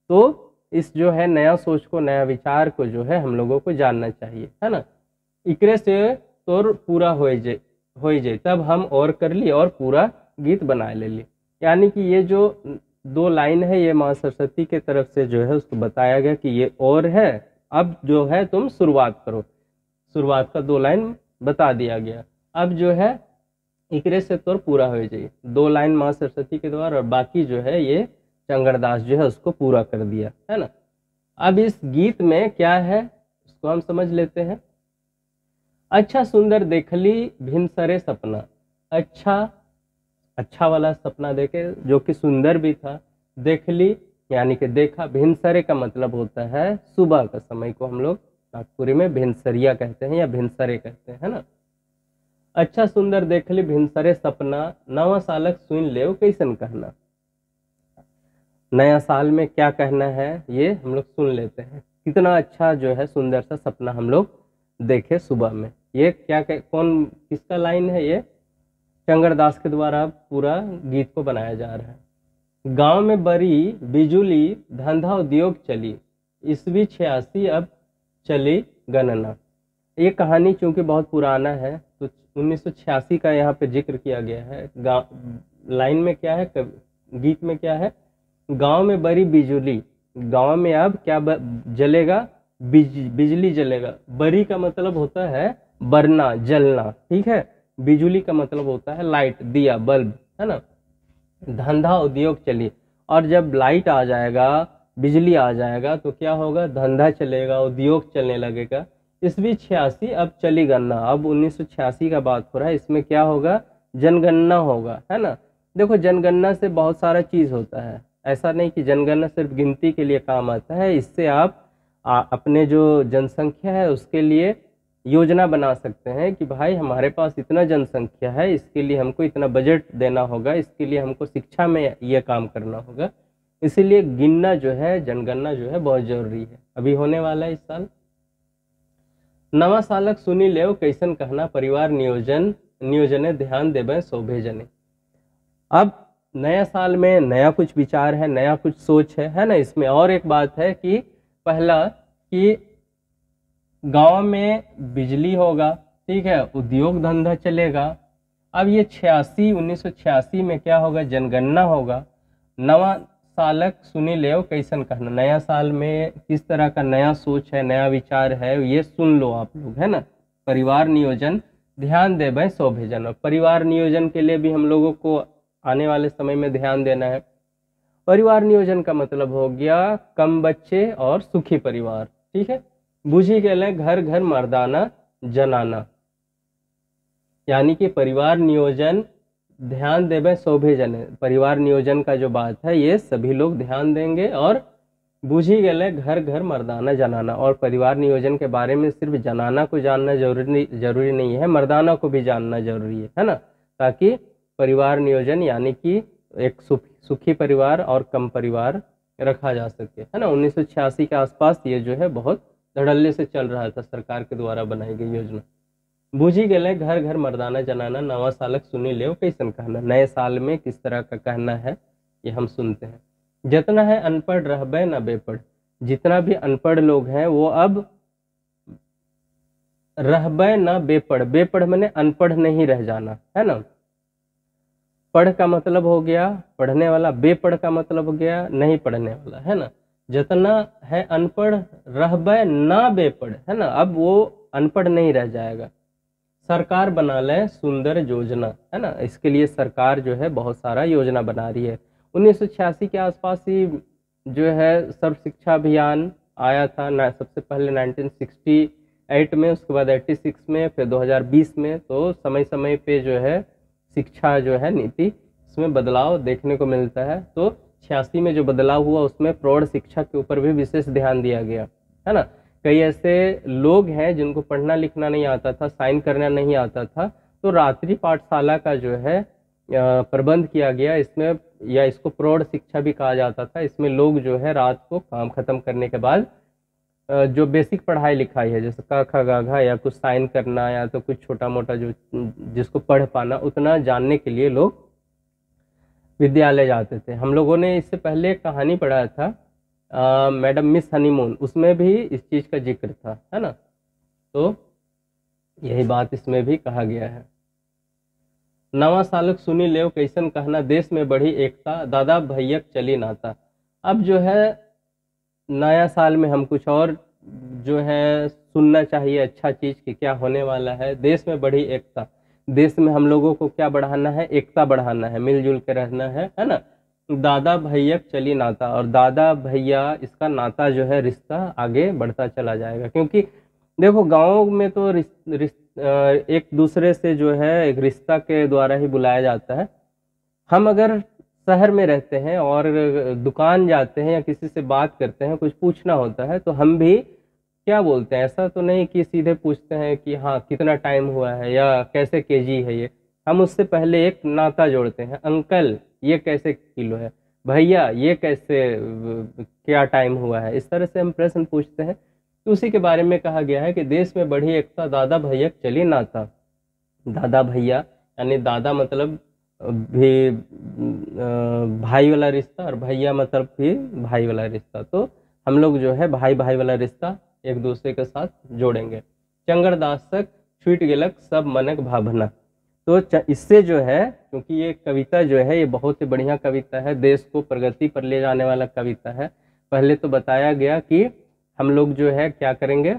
तो इस जो है नया सोच को, नया विचार को जो है हम लोगों को जानना चाहिए, है ना। इकरे से तोर पूरा हो जाए तब हम और कर ली और पूरा गीत बना ले ली। यानी कि ये जो दो लाइन है ये माँ सरस्वती के तरफ से जो है उसको बताया गया कि ये और है, अब जो है तुम शुरुआत करो। शुरुआत का दो लाइन बता दिया गया। अब जो है इकरे से तोर पूरा हो जाए, दो लाइन माँ सरस्वती के द्वारा, और बाकी जो है ये चंगड़दास जो है उसको पूरा कर दिया, है ना। अब इस गीत में क्या है उसको हम समझ लेते हैं। अच्छा सुंदर देखली भिनसरे सपना, अच्छा वाला सपना देखे जो कि सुंदर भी था। देखली यानी कि देखा, भिनसरे का मतलब होता है सुबह का समय को हम लोग नागपुरी में भिनसरिया कहते हैं या भिनसरे कहते हैं, है ना। अच्छा सुंदर देखली भिनसरे सपना नवा सालक सुन ले कैसन कहना। नया साल में क्या कहना है ये हम लोग सुन लेते हैं। कितना अच्छा जो है सुंदर सा सपना हम लोग देखे सुबह में। ये क्या कौन किसका लाइन है? ये चंगड़दास के द्वारा पूरा गीत को बनाया जा रहा है। गांव में बड़ी बिजुली धंधा उद्योग चली, ईस्वी 86 अब चली गणना। ये कहानी चूंकि बहुत पुराना है तो 1986 का यहाँ पे जिक्र किया गया है। लाइन में क्या है, गीत में क्या है, गांव में बड़ी बिजुली, गांव में अब क्या जलेगा, बिजली जलेगा। बरी का मतलब होता है बरना, जलना, ठीक है। बिजुली का मतलब होता है लाइट, दिया, बल्ब, है ना। धंधा उद्योग चली, और जब लाइट आ जाएगा, बिजली आ जाएगा तो क्या होगा, धंधा चलेगा, उद्योग चलने लगेगा। ईस्वी 86 अब चली गणना, अब 1986 का बात हो रहा है। इसमें क्या होगा, जनगणना होगा, है ना। देखो जनगणना से बहुत सारा चीज होता है, ऐसा नहीं कि जनगणना सिर्फ गिनती के लिए काम आता है। इससे आप अपने जो जनसंख्या है उसके लिए योजना बना सकते हैं कि भाई हमारे पास इतना जनसंख्या है, इसके लिए हमको इतना बजट देना होगा, इसके लिए हमको शिक्षा में यह काम करना होगा। इसीलिए गिनना जो है, जनगणना जो है बहुत जरूरी है, अभी होने वाला है इस साल। नवा सालक सुनी लेव कैसन कहना, परिवार नियोजने ध्यान देवे शोभे जने। अब नया साल में नया कुछ विचार है, नया कुछ सोच है ना। इसमें और एक बात है कि पहला कि गांव में बिजली होगा, ठीक है, उद्योग धंधा चलेगा। अब ये 1986 में क्या होगा, जनगणना होगा। नवा सालक सुनी लेव कैसन कहना, नया साल में किस तरह का नया सोच है, नया विचार है, ये सुन लो आप लोग, है ना। परिवार नियोजन ध्यान दे भाई शोभे जन। परिवार नियोजन के लिए भी हम लोगों को आने वाले समय में ध्यान देना है। परिवार नियोजन का मतलब हो गया कम बच्चे और सुखी परिवार, ठीक है। बुझी गए घर घर मर्दाना जनाना, यानी कि परिवार नियोजन ध्यान देवे शोभे जने। परिवार नियोजन का जो बात है ये सभी लोग ध्यान देंगे। और बुझी गए घर घर मर्दाना जनाना, और परिवार नियोजन के बारे में सिर्फ जनाना को जानना जरूरी नहीं है, मर्दाना को भी जानना जरूरी है ना। ताकि परिवार नियोजन यानी कि एक सुखी परिवार और कम परिवार रखा जा सके, है ना। 1986 के आसपास ये जो है बहुत धड़ल्ले से चल रहा था, सरकार के द्वारा बनाई गई योजना। बूझी गए घर घर मर्दाना जनाना, नवा सालक सुनी ले कैसन कहना। नए साल में किस तरह का कहना है ये हम सुनते हैं। जितना है अनपढ़ रहबे न बेपढ़, जितना भी अनपढ़ लोग हैं वो अब रहबे न बेपढ़, बेपढ़ मैंने अनपढ़ नहीं रह जाना, है ना। पढ़ का मतलब हो गया पढ़ने वाला, बेपढ़ का मतलब हो गया नहीं पढ़ने वाला, है ना। जितना है अनपढ़ रहबे ना बेपढ़, है ना, अब वो अनपढ़ नहीं रह जाएगा। सरकार बना ले सुंदर योजना, है ना। इसके लिए सरकार जो है बहुत सारा योजना बना रही है। 1986 के आसपास ही जो है सर्व शिक्षा अभियान आया था ना, सबसे पहले 1968 में, उसके बाद 86 में, फिर 2020 में। तो समय समय पे जो है शिक्षा जो है नीति इसमें बदलाव देखने को मिलता है। तो 86 में जो बदलाव हुआ उसमें प्रौढ़ शिक्षा के ऊपर भी विशेष ध्यान दिया गया, है ना। कई ऐसे लोग हैं जिनको पढ़ना लिखना नहीं आता था, साइन करना नहीं आता था, तो रात्रि पाठशाला का जो है प्रबंध किया गया इसमें, या इसको प्रौढ़ शिक्षा भी कहा जाता था। इसमें लोग जो है रात को काम खत्म करने के बाद जो बेसिक पढ़ाई लिखाई है, जैसे क ख ग घ या कुछ साइन करना या तो कुछ छोटा मोटा जो जिसको पढ़ पाना, उतना जानने के लिए लोग विद्यालय जाते थे। हम लोगों ने इससे पहले एक कहानी पढ़ा था, मैडम मिस हनीमून, उसमें भी इस चीज़ का जिक्र था, है ना। तो यही बात इसमें भी कहा गया है। नवा सालक सुनी लेव कैसन कहना, देश में बढ़ी एकता, दादा भैयक चली नाता। अब जो है नया साल में हम कुछ और जो है सुनना चाहिए अच्छा चीज़ कि क्या होने वाला है। देश में बढ़ी एकता, देश में हम लोगों को क्या बढ़ाना है, एकता बढ़ाना है, मिलजुल के रहना है ना। दादा भैया चली नाता, और दादा भैया इसका नाता जो है रिश्ता आगे बढ़ता चला जाएगा। क्योंकि देखो गाँव में तो एक दूसरे से जो है एक रिश्ता के द्वारा ही बुलाया जाता है। हम अगर शहर में रहते हैं और दुकान जाते हैं या किसी से बात करते हैं, कुछ पूछना होता है, तो हम भी क्या बोलते हैं, ऐसा तो नहीं कि सीधे पूछते हैं कि हाँ कितना टाइम हुआ है या कैसे केजी है ये। हम उससे पहले एक नाता जोड़ते हैं, अंकल ये कैसे किलो है, भैया ये कैसे क्या टाइम हुआ है, इस तरह से हम प्रश्न पूछते हैं। तो उसी के बारे में कहा गया है कि देश में बढ़ी एकता, दादा भैया चली नाता। दादा भैया यानी दादा मतलब भी भाई वाला रिश्ता, और भैया मतलब भी भाई वाला रिश्ता। तो हम लोग जो है भाई भाई वाला रिश्ता एक दूसरे के साथ जोड़ेंगे। चंगरदासक छूट गेलक सब मनक भावना। तो इससे जो है, क्योंकि ये कविता जो है ये बहुत ही बढ़िया कविता है, देश को प्रगति पर ले जाने वाला कविता है। पहले तो बताया गया कि हम लोग जो है क्या करेंगे,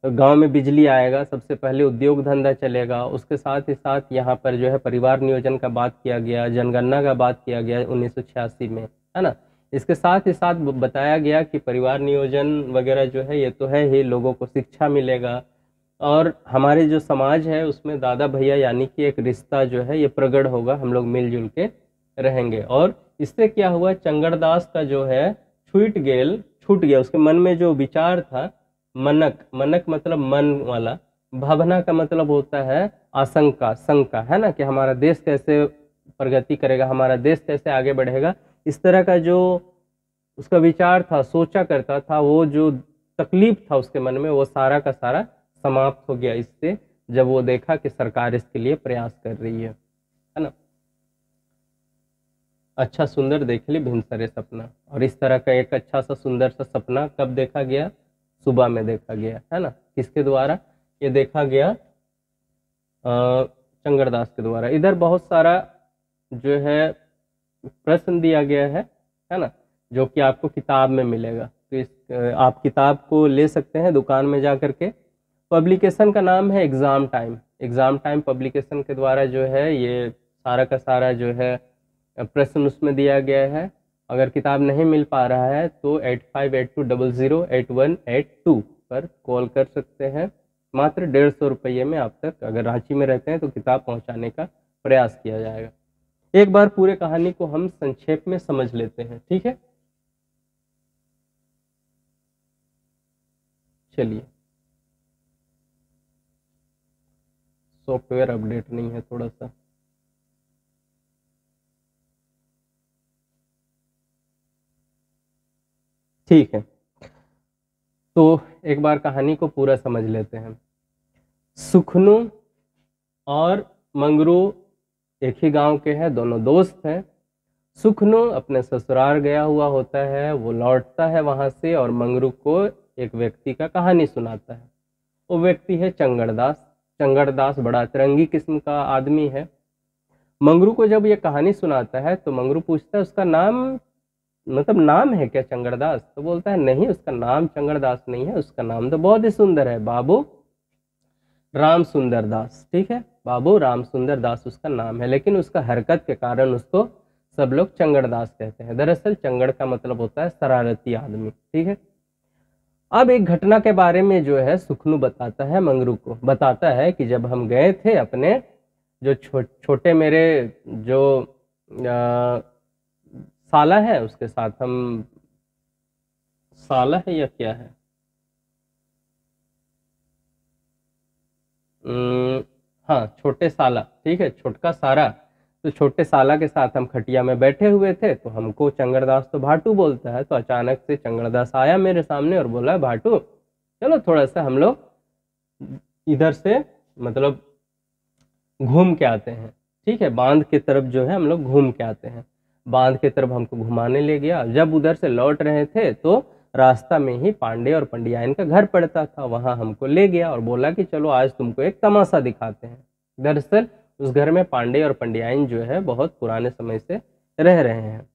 गांव में बिजली आएगा, सबसे पहले उद्योग धंधा चलेगा, उसके साथ ही साथ यहाँ पर जो है परिवार नियोजन का बात किया गया, जनगणना का बात किया गया 1986 में, है ना। इसके साथ ही साथ बताया गया कि परिवार नियोजन वगैरह जो है ये तो है ही, लोगों को शिक्षा मिलेगा, और हमारे जो समाज है उसमें दादा भैया यानी कि एक रिश्ता जो है ये प्रगढ़ होगा, हम लोग मिलजुल के रहेंगे। और इससे क्या हुआ, चंगड़दास का जो है छूट गया, उसके मन में जो विचार था, मनक, मनक मतलब मन वाला, भावना का मतलब होता है आशंका, शंका, है ना, कि हमारा देश कैसे प्रगति करेगा, हमारा देश कैसे आगे बढ़ेगा, इस तरह का जो उसका विचार था, सोचा करता था, वो जो तकलीफ था उसके मन में, वो सारा का सारा समाप्त हो गया इससे, जब वो देखा कि सरकार इसके लिए प्रयास कर रही है ना। अच्छा सुंदर देख ली भिनसरे सपना, और इस तरह का एक अच्छा सा सुंदर सा सपना कब देखा गया, सुबह में देखा गया, है ना। किसके द्वारा ये देखा गया, चंगड़दास के द्वारा। इधर बहुत सारा जो है प्रश्न दिया गया है ना, जो कि आपको किताब में मिलेगा। तो इस आप किताब को ले सकते हैं दुकान में जा करके। पब्लिकेशन का नाम है exam time, exam time publication के द्वारा जो है ये सारा का सारा जो है प्रश्न उसमें दिया गया है। अगर किताब नहीं मिल पा रहा है तो 8582008182 पर कॉल कर सकते हैं। मात्र 150 रुपये में आप तक, अगर रांची में रहते हैं तो किताब पहुंचाने का प्रयास किया जाएगा। एक बार पूरे कहानी को हम संक्षेप में समझ लेते हैं, ठीक है। चलिए, सॉफ्टवेयर अपडेट नहीं है थोड़ा सा, ठीक है। तो एक बार कहानी को पूरा समझ लेते हैं। सुखनू और मंगरू एक ही गांव के हैं, दोनों दोस्त हैं। सुखनू अपने ससुराल गया हुआ होता है, वो लौटता है वहां से और मंगरू को एक व्यक्ति का कहानी सुनाता है। वो व्यक्ति है चंगड़दास। चंगड़दास बड़ा अतरंगी किस्म का आदमी है। मंगरू को जब ये कहानी सुनाता है तो मंगरू पूछता है उसका नाम, मतलब नाम है क्या चंगड़दास? तो बोलता है नहीं, उसका नाम चंगड़दास नहीं है, उसका नाम तो बहुत ही सुंदर है, बाबू राम सुंदर दास। ठीक है, बाबू राम सुंदर दास उसका नाम है, लेकिन उसका हरकत के कारण उसको सब लोग चंगड़दास कहते हैं। दरअसल चंगड़ का मतलब होता है शरारती आदमी। ठीक है, अब एक घटना के बारे में जो है सुखनू बताता है, मंगरू को बताता है कि जब हम गए थे अपने जो छोटे मेरे जो साला है उसके साथ, हम साला है या क्या है, हाँ छोटे साला, ठीक है, छोटका सारा। तो छोटे साला के साथ हम खटिया में बैठे हुए थे, तो हमको चंगड़दास तो भाटू बोलता है। तो अचानक से चंगड़दास आया मेरे सामने और बोला, भाटू चलो थोड़ा सा हम लोग इधर से मतलब घूम के आते हैं। ठीक है, बांध की तरफ जो है हम लोग घूम के आते हैं। बांध की तरफ हमको घुमाने ले गया। जब उधर से लौट रहे थे तो रास्ता में ही पांडे और पंडियाइन का घर पड़ता था, वहां हमको ले गया और बोला कि चलो आज तुमको एक तमाशा दिखाते हैं। दरअसल उस घर में पांडे और पंडियाइन जो है बहुत पुराने समय से रह रहे हैं।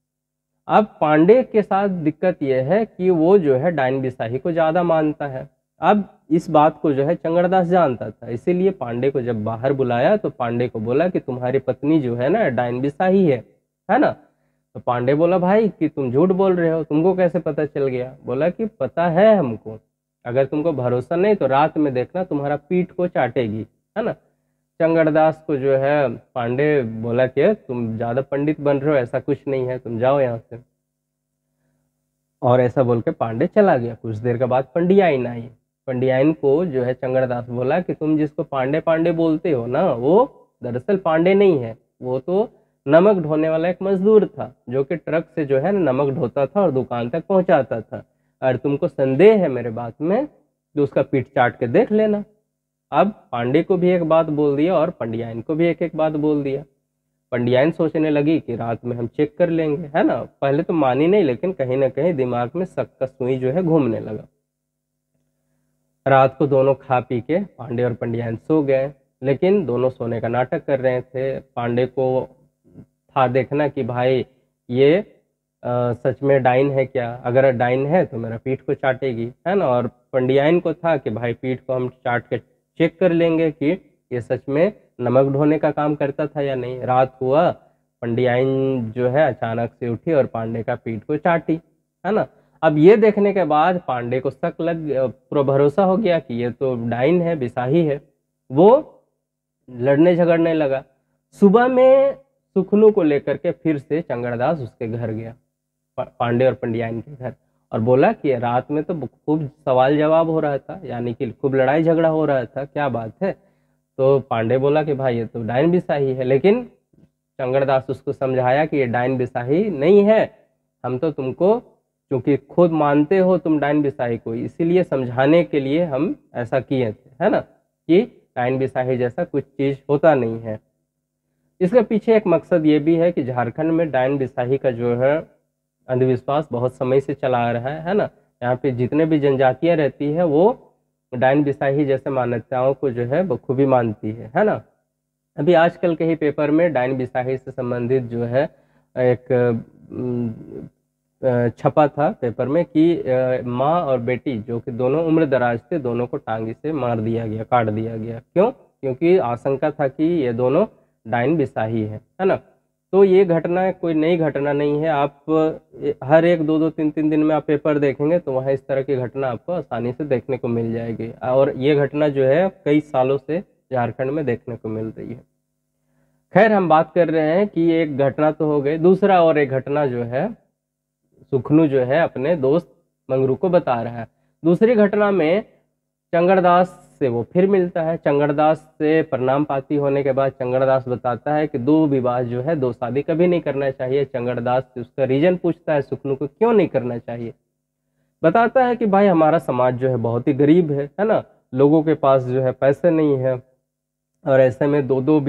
अब पांडे के साथ दिक्कत यह है कि वो जो है डाइन बिसाही को ज्यादा मानता है। अब इस बात को जो है चंगड़दास जानता था, इसीलिए पांडे को जब बाहर बुलाया तो पांडे को बोला कि तुम्हारी पत्नी जो है ना डाइन बिसाही है ना। तो पांडे बोला, भाई कि तुम झूठ बोल रहे हो, तुमको कैसे पता चल गया? बोला कि पता है हमको, अगर तुमको भरोसा नहीं तो रात में देखना तुम्हारा पीठ को चाटेगी, है ना। चंगड़दास को जो है पांडे बोला कि तुम ज्यादा पंडित बन रहे हो, ऐसा कुछ नहीं है, तुम जाओ यहाँ से। और ऐसा बोल के पांडे चला गया। कुछ देर के बाद पंडियाइन आई। पंडियाइन को जो है चंगड़दास बोला कि तुम जिसको पांडे पांडे बोलते हो ना, वो दरअसल पांडे नहीं है, वो तो नमक ढोने वाला एक मजदूर था, जो कि ट्रक से जो है नमक ढोता था और दुकान तक पहुंचाता था। अगर तुमको संदेह है मेरे बात में तो उसका पीठ चाट के देख लेना। अब पांडे को भी एक बात बोल दिया और पंड्यायन को भी एक एक बात बोल दिया। पंड्यायन सोचने लगी कि रात में हम चेक कर लेंगे, है ना। पहले तो मानी नहीं, लेकिन कहीं ना कहीं दिमाग में शक का सुई जो है घूमने लगा। रात को दोनों खा पी के पांडे और पंड्यायन सो गए, लेकिन दोनों सोने का नाटक कर रहे थे। पांडे को था देखना कि भाई ये सच में डाइन है क्या, अगर डाइन है तो मेरा पीठ को चाटेगी, है ना। और पंड्यायन को था कि भाई पीठ को हम चाट के चेक कर लेंगे कि ये सच में नमक ढोने का काम करता था या नहीं। रात हुआ, पंड्यायन जो है अचानक से उठी और पांडे का पीठ को चाटी, है ना। अब ये देखने के बाद पांडे को शक लग, पूरा भरोसा हो गया कि ये तो डाइन है, बिसाही है। वो लड़ने झगड़ने लगा। सुबह में सुखनू को लेकर के फिर से चंगड़दास उसके घर गया, पांडे और पंड्यायन के घर, और बोला कि रात में तो खूब सवाल जवाब हो रहा था, यानी कि खूब लड़ाई झगड़ा हो रहा था, क्या बात है। तो पांडे बोला कि भाई ये तो डाइन बिसाही है, लेकिन चंगड़दास उसको समझाया कि ये डाइन बिसाही नहीं है, हम तो तुमको क्योंकि खुद मानते हो तुम डाइन बिसाही को, इसीलिए समझाने के लिए हम ऐसा किए थे, है ना, कि डाइन बिसाही जैसा कुछ चीज होता नहीं है। इसके पीछे एक मकसद ये भी है कि झारखंड में डाइन बिसाही का जो है अंधविश्वास बहुत समय से चला आ रहा है ना। यहाँ पे जितने भी जनजातियां रहती है वो डाइन बिसाही जैसे मान्यताओं को जो है बखूबी मानती है ना। अभी आजकल के ही पेपर में डाइन बिसाही से संबंधित जो है एक छपा था पेपर में कि माँ और बेटी जो कि दोनों उम्र दराज थे, दोनों को टांगी से मार दिया गया, काट दिया गया। क्यों? क्योंकि आशंका था कि ये दोनों डाइन बिसाही है ना। तो ये घटना कोई नई घटना नहीं है, आप हर एक 2-2, 3-3 दिन में आप पेपर देखेंगे तो वहाँ इस तरह की घटना आपको आसानी से देखने को मिल जाएगी। और ये घटना जो है कई सालों से झारखंड में देखने को मिल रही है। खैर, हम बात कर रहे हैं कि एक घटना तो हो गई, दूसरा और एक घटना जो है सुखनू जो है अपने दोस्त मंगरू को बता रहा है। दूसरी घटना में चंगड़दास से वो फिर मिलता है। चंगड़दास से प्रणाम पाती होने के बाद चंगड़दास बताता है कि दो विवाह जो है, दो शादी कभी नहीं करना चाहिए। चंगड़दास से उसका रीजन पूछता है सुखनू को क्यों नहीं करना चाहिए। बताता है कि भाई हमारा समाज जो है बहुत ही गरीब है ना, लोगों के पास जो है पैसे नहीं है, और ऐसे में दो दो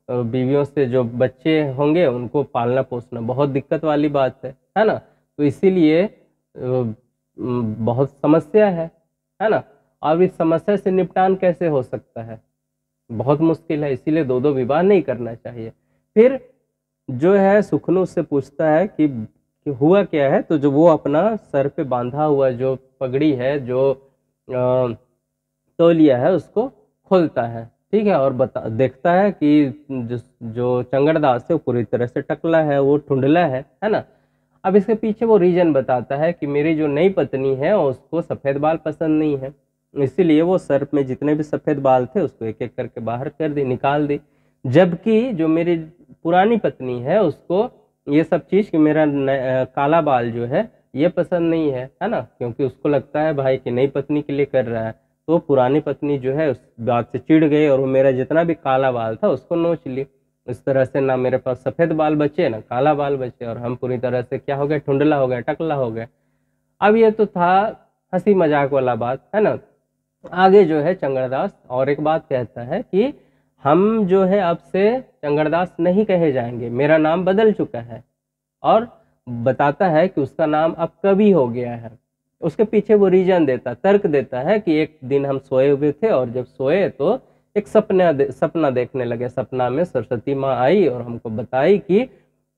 बीवियों से जो बच्चे होंगे उनको पालना पोसना बहुत दिक्कत वाली बात है ना। तो इसीलिए बहुत समस्या है ना। अब इस समस्या से निपटान कैसे हो सकता है, बहुत मुश्किल है, इसीलिए दो दो विवाह नहीं करना चाहिए। फिर जो है सुखनू उससे पूछता है कि हुआ क्या है। तो जो वो अपना सर पे बांधा हुआ जो पगड़ी है, जो तौलिया है, उसको खोलता है, ठीक है, और देखता है कि जो चंगड़दास है वो पूरी तरह से टकला है, वो ठुंडला है ना। अब इसके पीछे वो रीजन बताता है कि मेरी जो नई पत्नी है उसको सफ़ेद बाल पसंद नहीं है, इसीलिए वो सर में जितने भी सफ़ेद बाल थे उसको एक एक करके बाहर कर दी, निकाल दी। जबकि जो मेरी पुरानी पत्नी है उसको ये सब चीज़ कि मेरा काला बाल जो है ये पसंद नहीं है ना, क्योंकि उसको लगता है भाई कि नई पत्नी के लिए कर रहा है। तो पुरानी पत्नी जो है उस बात से चिढ़ गई और वो मेरा जितना भी काला बाल था उसको नोच ली। इस तरह से ना मेरे पास सफ़ेद बाल बचे ना काला बाल बचे, और हम पूरी तरह से क्या हो गए, ठुंडला हो गए, टकला हो गए। अब ये तो था हंसी मजाक वाला बात, है ना। आगे जो है चंगड़दास और एक बात कहता है कि हम जो है अब से चंगड़दास नहीं कहे जाएंगे, मेरा नाम बदल चुका है, और बताता है कि उसका नाम अब कवि हो गया है। उसके पीछे वो रीजन देता, तर्क देता है कि एक दिन हम सोए हुए थे और जब सोए तो एक सपना देखने लगे। सपना में सरस्वती माँ आई और हमको बताई कि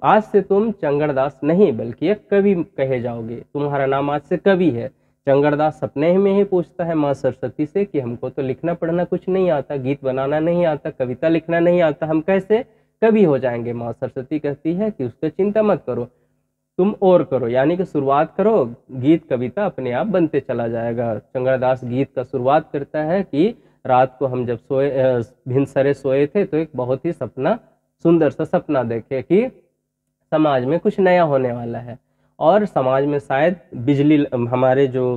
आज से तुम चंगड़दास नहीं बल्कि एक कवि कहे जाओगे, तुम्हारा नाम आज से कवि है। चंगड़दास सपने में ही पूछता है माँ सरस्वती से कि हमको तो लिखना पढ़ना कुछ नहीं आता, गीत बनाना नहीं आता, कविता लिखना नहीं आता, हम कैसे कवि हो जाएंगे। माँ सरस्वती कहती है कि उसका चिंता मत करो, तुम और करो, यानी कि शुरुआत करो, गीत कविता अपने आप बनते चला जाएगा। चंगड़दास गीत का शुरुआत करता है कि रात को हम जब सोए, भिनसरे सोए थे तो एक बहुत ही सुंदर सा सपना देखे कि समाज में कुछ नया होने वाला है, और समाज में शायद बिजली, हमारे जो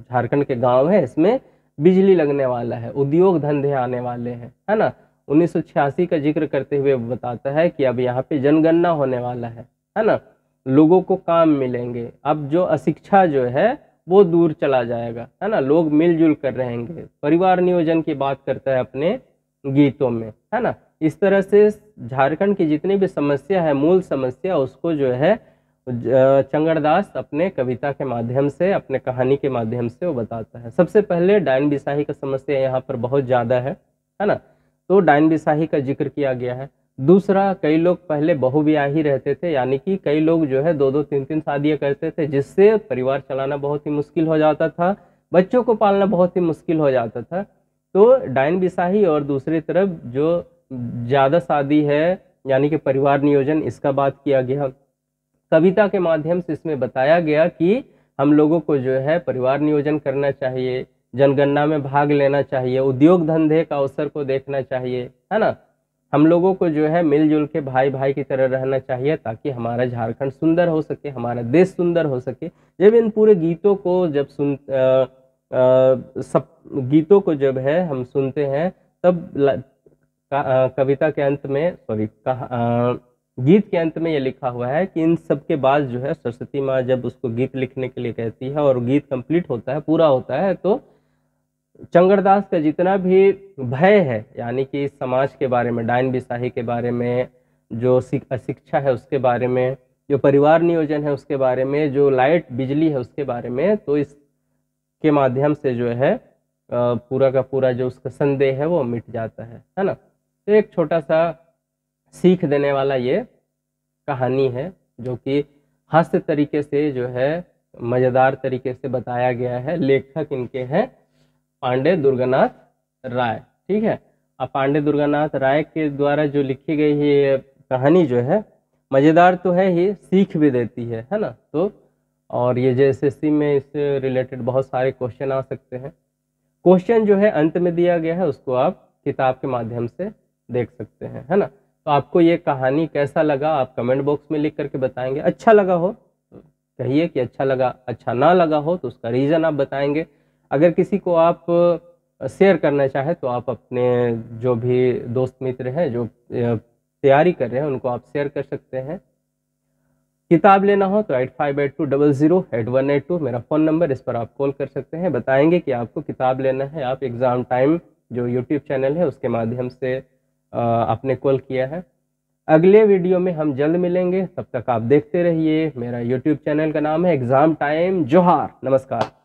झारखंड के गांव है इसमें बिजली लगने वाला है, उद्योग धंधे आने वाले हैं, है ना। 1986 का जिक्र करते हुए बताता है कि अब यहाँ पे जनगणना होने वाला है ना, लोगों को काम मिलेंगे। अब जो अशिक्षा जो है वो दूर चला जाएगा, है ना। लोग मिलजुल कर रहेंगे, परिवार नियोजन की बात करता है अपने गीतों में, है ना। इस तरह से झारखंड की जितनी भी समस्या है, मूल समस्या, उसको जो है चंगड़दास अपने कविता के माध्यम से, अपने कहानी के माध्यम से वो बताता है। सबसे पहले डायन बिसाही का समस्या यहाँ पर बहुत ज़्यादा है ना। तो डायन बिसाही का जिक्र किया गया है। दूसरा, कई लोग पहले बहुविवाही रहते थे, यानी कि कई लोग जो है 2-2 3-3 शादियाँ करते थे, जिससे परिवार चलाना बहुत ही मुश्किल हो जाता था, बच्चों को पालना बहुत ही मुश्किल हो जाता था। तो डायन बिसाही और दूसरी तरफ जो ज़्यादा शादी है यानी कि परिवार नियोजन, इसका बात किया गया। कविता के माध्यम से इसमें बताया गया कि हम लोगों को जो है परिवार नियोजन करना चाहिए, जनगणना में भाग लेना चाहिए, उद्योग धंधे का अवसर को देखना चाहिए, है ना। हम लोगों को जो है मिलजुल के भाई भाई की तरह रहना चाहिए, ताकि हमारा झारखंड सुंदर हो सके, हमारा देश सुंदर हो सके। जब इन पूरे गीतों को जब सब गीतों को जब है हम सुनते हैं, तब कविता के अंत में, गीत के अंत में ये लिखा हुआ है कि इन सब के बाद जो है सरस्वती माँ जब उसको गीत लिखने के लिए कहती है और गीत कंप्लीट होता है, पूरा होता है, तो चंगड़दास का जितना भी भय है, यानी कि समाज के बारे में, डायन बिसाही के बारे में, जो अशिक्षा है उसके बारे में, जो परिवार नियोजन है उसके बारे में, जो लाइट बिजली है उसके बारे में, तो इसके माध्यम से जो है पूरा का पूरा जो उसका संदेह है वो मिट जाता है ना। तो एक छोटा सा सीख देने वाला ये कहानी है, जो कि हास्य तरीके से जो है मज़ेदार तरीके से बताया गया है। लेखक इनके हैं पांडे दुर्गानाथ राय, ठीक है। अब पांडे दुर्गानाथ राय के द्वारा जो लिखी गई ये कहानी जो है मज़ेदार तो है ही, सीख भी देती है ना। तो और ये JSSC में इससे रिलेटेड बहुत सारे क्वेश्चन आ सकते हैं। क्वेश्चन जो है अंत में दिया गया है, उसको आप किताब के माध्यम से देख सकते हैं, है ना। तो आपको ये कहानी कैसा लगा, आप कमेंट बॉक्स में लिख करके बताएंगे। अच्छा लगा हो तो कहिए कि अच्छा लगा, अच्छा ना लगा हो तो उसका रीज़न आप बताएंगे। अगर किसी को आप शेयर करना चाहे तो आप अपने जो भी दोस्त मित्र हैं जो तैयारी कर रहे हैं उनको आप शेयर कर सकते हैं। किताब लेना हो तो 8582008182 मेरा फ़ोन नंबर, इस पर आप कॉल कर सकते हैं। बताएंगे कि आपको किताब लेना है, आप एग्ज़ाम टाइम जो यूट्यूब चैनल है उसके माध्यम से आपने कॉल किया है। अगले वीडियो में हम जल्द मिलेंगे, तब तक आप देखते रहिए। मेरा यूट्यूब चैनल का नाम है एग्ज़ाम टाइम जोहार। नमस्कार।